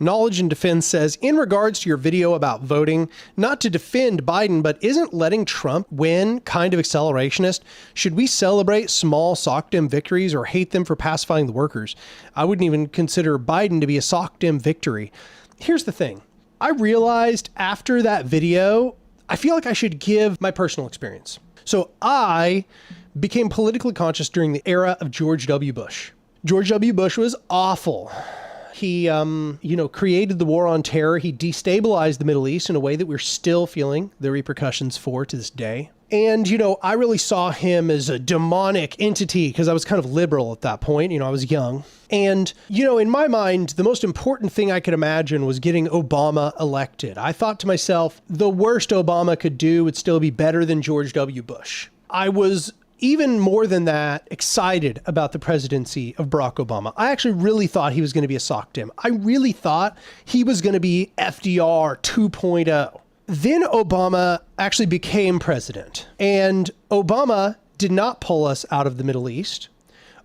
Knowledge and Defense says, in regards to your video about voting, not to defend Biden, but isn't letting Trump win kind of accelerationist? Should we celebrate small SOCDEM victories or hate them for pacifying the workers? I wouldn't even consider Biden to be a SOCDEM victory. Here's the thing. I realized after that video, I feel like I should give my personal experience. So I became politically conscious during the era of George W. Bush. George W. Bush was awful. He, created the war on terror. He destabilized the Middle East in a way that we're still feeling the repercussions for to this day. And, I really saw him as a demonic entity because I was kind of liberal at that point. I was young. And, in my mind, the most important thing I could imagine was getting Obama elected. I thought to myself, the worst Obama could do would still be better than George W. Bush. I was even more than that, excited about the presidency of Barack Obama. I actually really thought he was going to be a SOCDEM. I really thought he was going to be FDR 2.0. Then Obama actually became president, and Obama did not pull us out of the Middle East.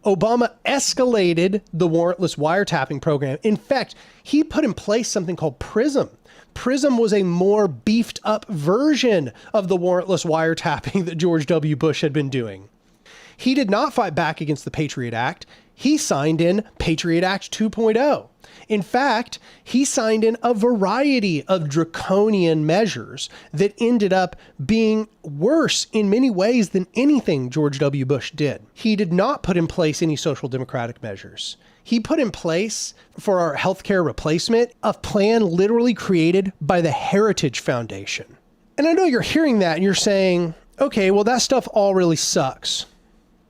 Obama escalated the warrantless wiretapping program. In fact, he put in place something called PRISM. PRISM was a more beefed up version of the warrantless wiretapping that George W. Bush had been doing. He did not fight back against the Patriot Act. He signed in Patriot Act 2.0. In fact, he signed in a variety of draconian measures that ended up being worse in many ways than anything George W. Bush did. He did not put in place any social democratic measures. He put in place for our healthcare replacement a plan literally created by the Heritage Foundation. And I know you're hearing that and you're saying, okay, well, that stuff all really sucks.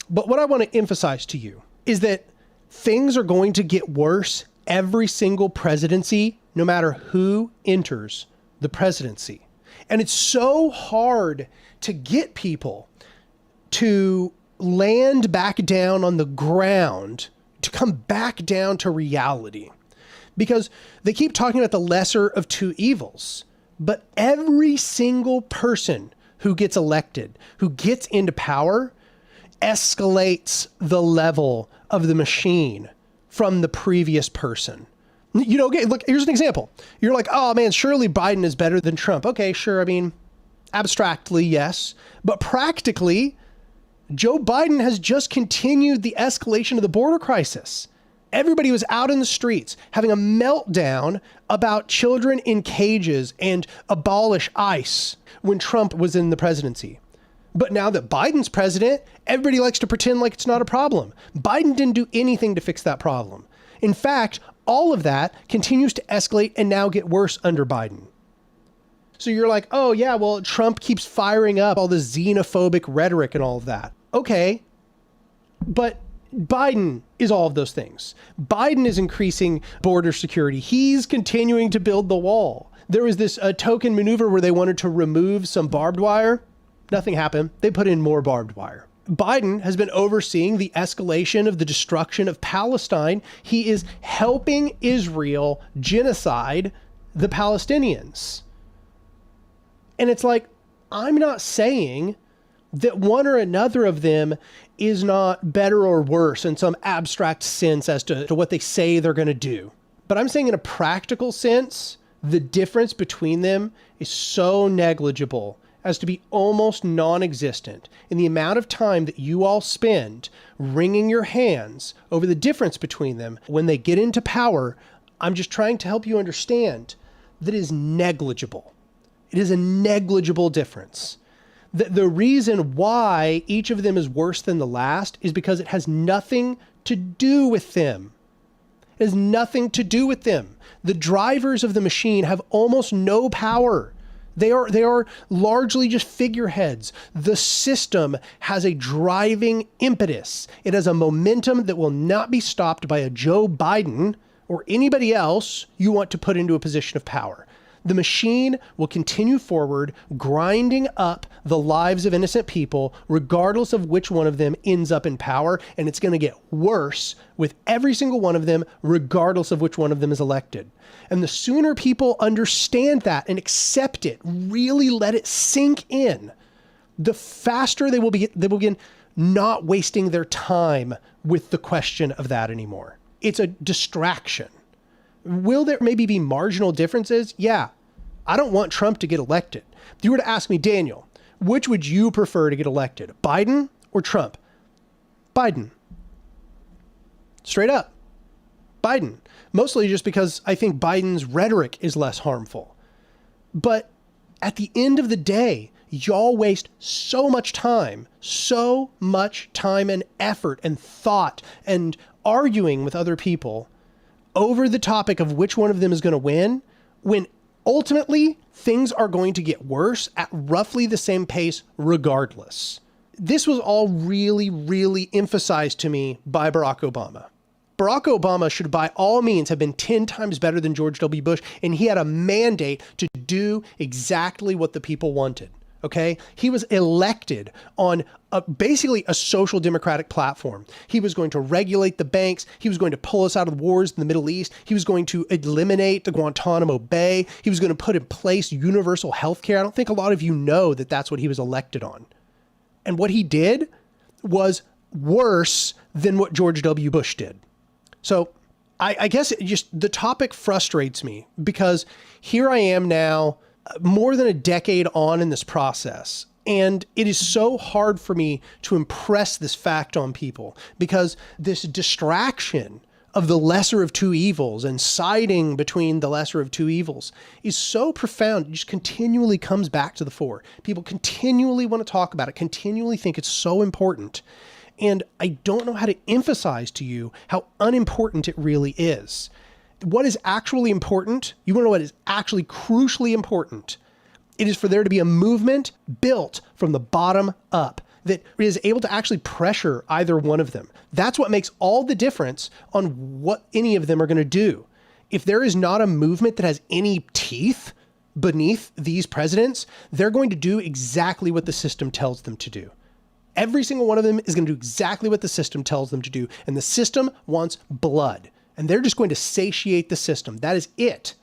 But what I want to emphasize to you is that things are going to get worse every single presidency, no matter who enters the presidency. And it's so hard to get people to land back down on the ground, to come back down to reality, because they keep talking about the lesser of two evils. But every single person who gets elected, who gets into power, escalates the level of the machine from the previous person. Look, here's an example. You're like, oh man, surely Biden is better than Trump. Okay, sure. I mean, abstractly, yes. But practically, Joe Biden has just continued the escalation of the border crisis. Everybody was out in the streets having a meltdown about children in cages and abolish ICE when Trump was in the presidency. But now that Biden's president, everybody likes to pretend like it's not a problem. Biden didn't do anything to fix that problem. In fact, all of that continues to escalate and now get worse under Biden. So you're like, oh yeah, well, Trump keeps firing up all the xenophobic rhetoric and all of that. Okay, but Biden is all of those things. Biden is increasing border security. He's continuing to build the wall. There was this token maneuver where they wanted to remove some barbed wire. Nothing happened. They put in more barbed wire. Biden has been overseeing the escalation of the destruction of Palestine. He is helping Israel genocide the Palestinians. And it's like, I'm not saying that one or another of them is not better or worse in some abstract sense as to what they say they're going to do. But I'm saying in a practical sense, the difference between them is so negligible as to be almost non-existent in the amount of time that you all spend wringing your hands over the difference between them when they get into power. I'm just trying to help you understand that it is negligible. It is a negligible difference. The reason why each of them is worse than the last is because it has nothing to do with them. It has nothing to do with them. The drivers of the machine have almost no power. They are largely just figureheads. The system has a driving impetus. It has a momentum that will not be stopped by a Joe Biden or anybody else you want to put into a position of power. The machine will continue forward, grinding up the lives of innocent people, regardless of which one of them ends up in power. And it's going to get worse with every single one of them, regardless of which one of them is elected. And the sooner people understand that and accept it, really let it sink in, the faster they will begin not wasting their time with the question of that anymore. It's a distraction. Will there maybe be marginal differences? Yeah. I don't want Trump to get elected. If you were to ask me, Daniel, which would you prefer to get elected, Biden or Trump? Biden. Straight up. Biden. Mostly just because I think Biden's rhetoric is less harmful. But at the end of the day, y'all waste so much time and effort and thought and arguing with other people over the topic of which one of them is going to win, when ultimately things are going to get worse at roughly the same pace regardless. This was all really, really emphasized to me by Barack Obama. Barack Obama should by all means have been 10 times better than George W. Bush, and he had a mandate to do exactly what the people wanted. Okay? He was elected on basically a social democratic platform. He was going to regulate the banks. He was going to pull us out of the wars in the Middle East. He was going to eliminate the Guantanamo Bay. He was going to put in place universal health care. I don't think a lot of you know that that's what he was elected on. And what he did was worse than what George W. Bush did. So I guess the topic frustrates me because here I am now, more than a decade on in this process. And it is so hard for me to impress this fact on people because this distraction of the lesser of two evils and siding between the lesser of two evils is so profound. It just continually comes back to the fore. People continually want to talk about it, continually think it's so important. And I don't know how to emphasize to you how unimportant it really is. What is actually important? You want to know what is actually crucially important? It is for there to be a movement built from the bottom up that is able to actually pressure either one of them. That's what makes all the difference on what any of them are going to do. If there is not a movement that has any teeth beneath these presidents, they're going to do exactly what the system tells them to do. Every single one of them is going to do exactly what the system tells them to do. And the system wants blood. And they're just going to satiate the system. That is it.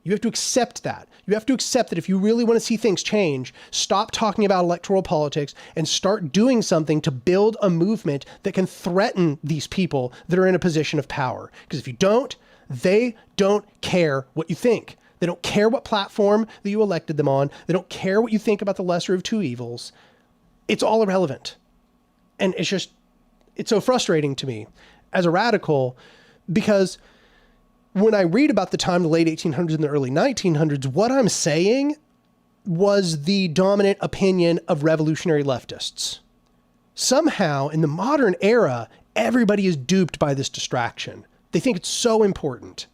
You have to accept that. You have to accept that if you really want to see things change, stop talking about electoral politics and start doing something to build a movement that can threaten these people that are in a position of power. Because if you don't, they don't care what you think. They don't care what platform that you elected them on. They don't care what you think about the lesser of two evils. It's all irrelevant. And it's so frustrating to me as a radical, because when I read about the time, the late 1800s and the early 1900s, what I'm saying was the dominant opinion of revolutionary leftists. Somehow in the modern era, everybody is duped by this distraction. They think it's so important.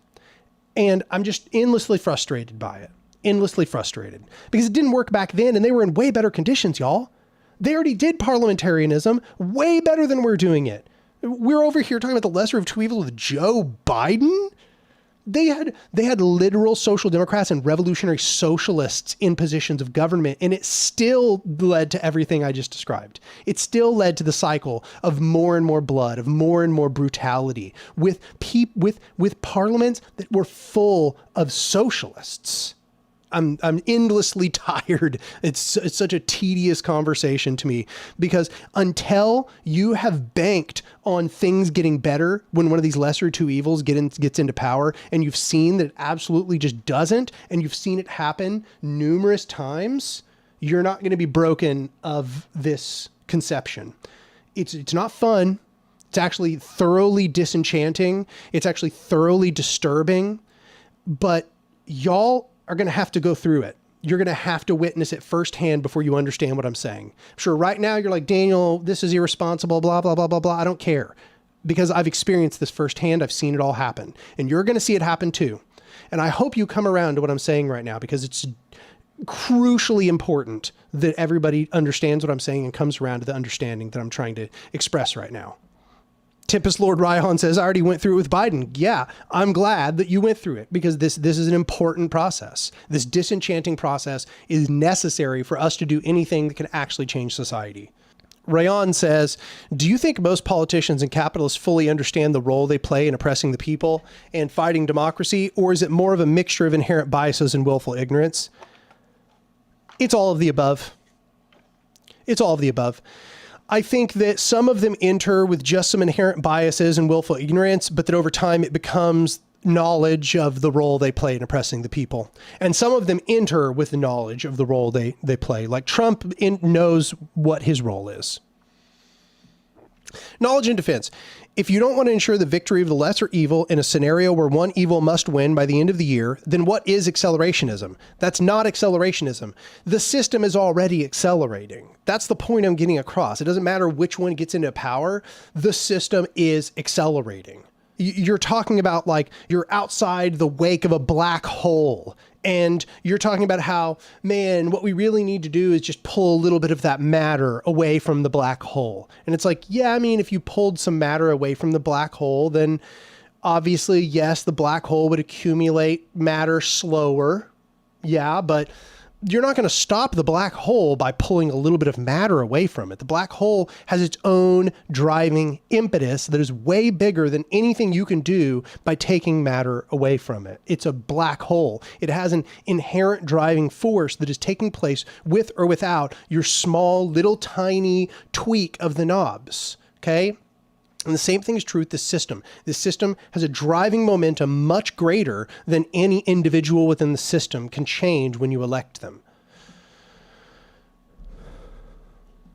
And I'm just endlessly frustrated by it. Endlessly frustrated. Because it didn't work back then and they were in way better conditions, y'all. They already did parliamentarism way better than we're doing it. We're over here talking about the lesser of two evils with Joe Biden. They had literal social democrats and revolutionary socialists in positions of government, and it still led to everything I just described. It still led to the cycle of more and more blood, of more and more brutality, with parliaments that were full of socialists. I'm endlessly tired. It's such a tedious conversation to me, because until you have banked on things getting better when one of these lesser two evils gets into power, and you've seen that it absolutely just doesn't, and you've seen it happen numerous times, you're not going to be broken of this conception. It's not fun. It's actually thoroughly disenchanting. It's actually thoroughly disturbing, but y'all are going to have to go through it. You're going to have to witness it firsthand before you understand what I'm saying. Sure, right now you're like, Daniel, this is irresponsible, blah, blah, blah, blah, blah. I don't care, because I've experienced this firsthand. I've seen it all happen, and you're going to see it happen too. And I hope you come around to what I'm saying right now, because it's crucially important that everybody understands what I'm saying and comes around to the understanding that I'm trying to express right now. Tempest Lord Ryan says, I already went through it with Biden. Yeah, I'm glad that you went through it, because this is an important process. This disenchanting process is necessary for us to do anything that can actually change society. Rayon says, do you think most politicians and capitalists fully understand the role they play in oppressing the people and fighting democracy, or is it more of a mixture of inherent biases and willful ignorance? It's all of the above. It's all of the above. I think that some of them enter with just some inherent biases and willful ignorance, but that over time it becomes knowledge of the role they play in oppressing the people. And some of them enter with the knowledge of the role they play. Like Trump knows what his role is. Knowledge and defense. If you don't want to ensure the victory of the lesser evil in a scenario where one evil must win by the end of the year, then what is accelerationism? That's not accelerationism. The system is already accelerating. That's the point I'm getting across. It doesn't matter which one gets into power. The system is accelerating. You're talking about like you're outside the wake of a black hole. And you're talking about how, man, what we really need to do is just pull a little bit of that matter away from the black hole. And it's like, yeah, I mean, if you pulled some matter away from the black hole, then obviously, yes, the black hole would accumulate matter slower. Yeah, but you're not going to stop the black hole by pulling a little bit of matter away from it. The black hole has its own driving impetus that is way bigger than anything you can do by taking matter away from it. It's a black hole. It has an inherent driving force that is taking place with or without your small, little, tiny tweak of the knobs. Okay? And the same thing is true with the system. The system has a driving momentum much greater than any individual within the system can change when you elect them.